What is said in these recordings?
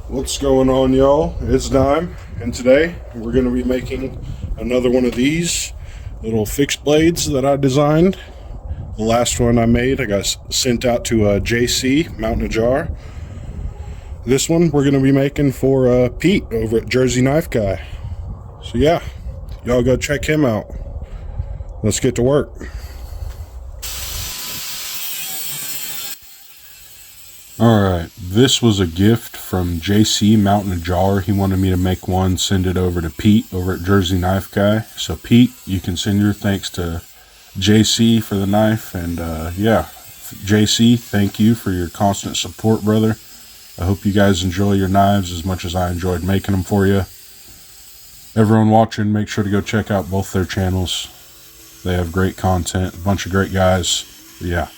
What's going on, y'all? It's Dime, and today we're going to be making another one of these little fixed blades that I designed. The last one I made, I got sent out to JC, Mountain Jar. This one we're going to be making for Pete over at Jersey Knife Guy. So yeah, y'all go check him out. Let's get to work. Alright, this was a gift from JC Mountain Jar. He wanted me to make one, send it over to Pete over at Jersey Knife Guy. So Pete, you can send your thanks to JC for the knife. And yeah, JC, thank you for your constant support, brother. I hope you guys enjoy your knives as much as I enjoyed making them for you. Everyone watching, make sure to go check out both their channels. They have great content, a bunch of great guys. Yeah.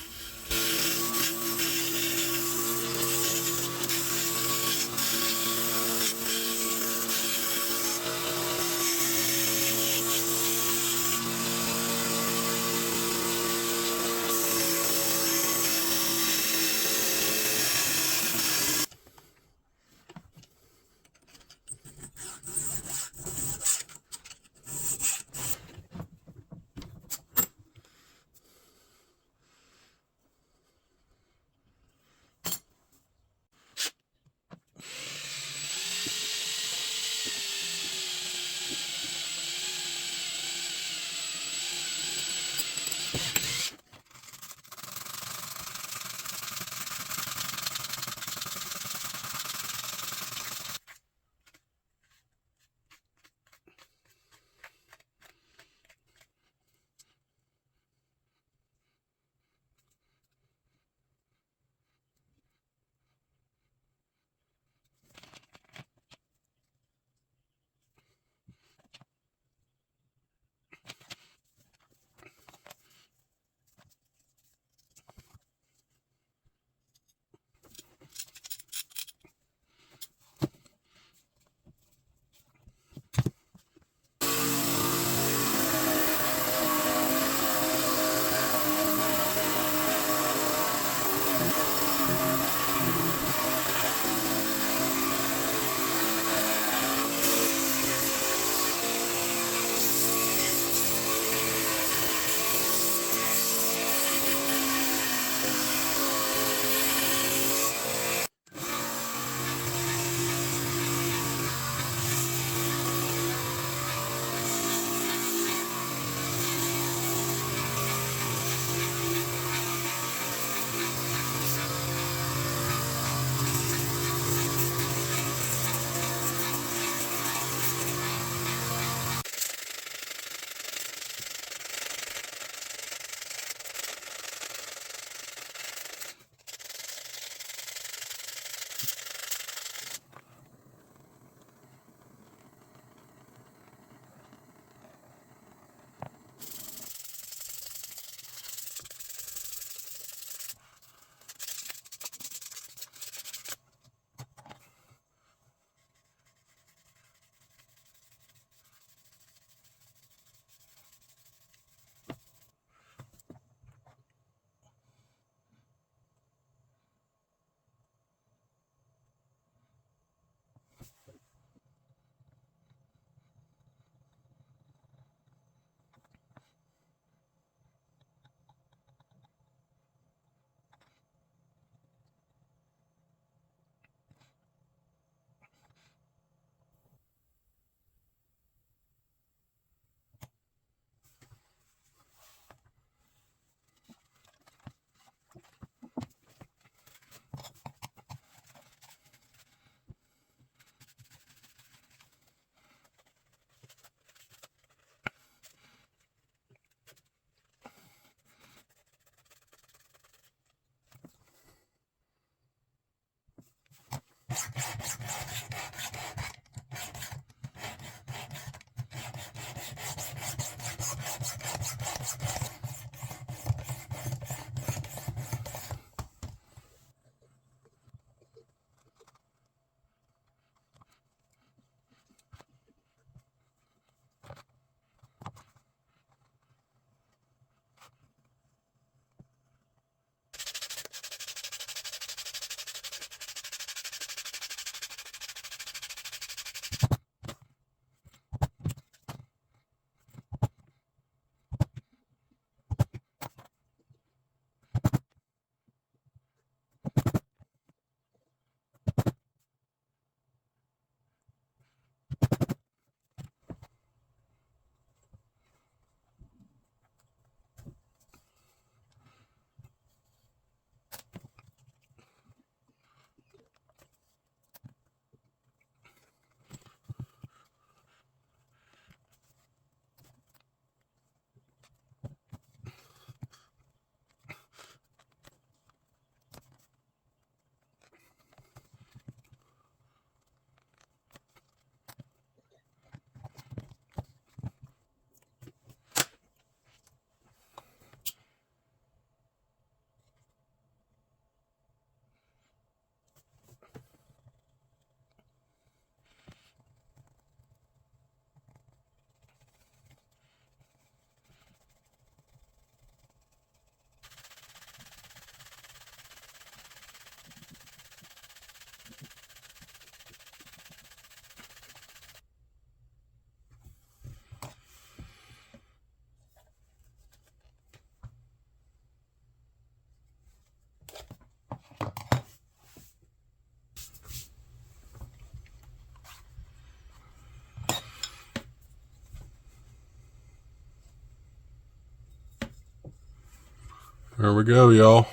There we go, y'all.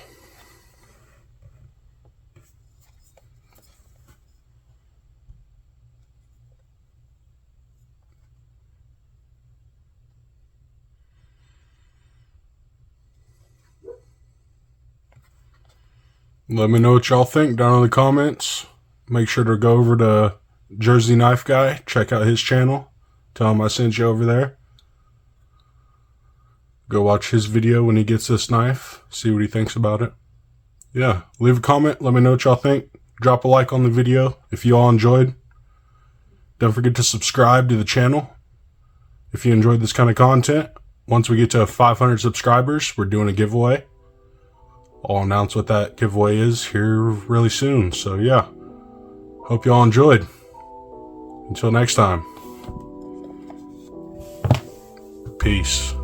Let me know what y'all think down in the comments. Make sure to go over to Jersey Knife Guy. Check out his channel. Tell him I sent you over there. Go watch his video when he gets this knife. See what he thinks about it. Yeah, leave a comment. Let me know what y'all think. Drop a like on the video if you all enjoyed. Don't forget to subscribe to the channel if you enjoyed this kind of content. Once we get to 500 subscribers, we're doing a giveaway. I'll announce what that giveaway is here really soon. So yeah, hope y'all enjoyed. Until next time, peace.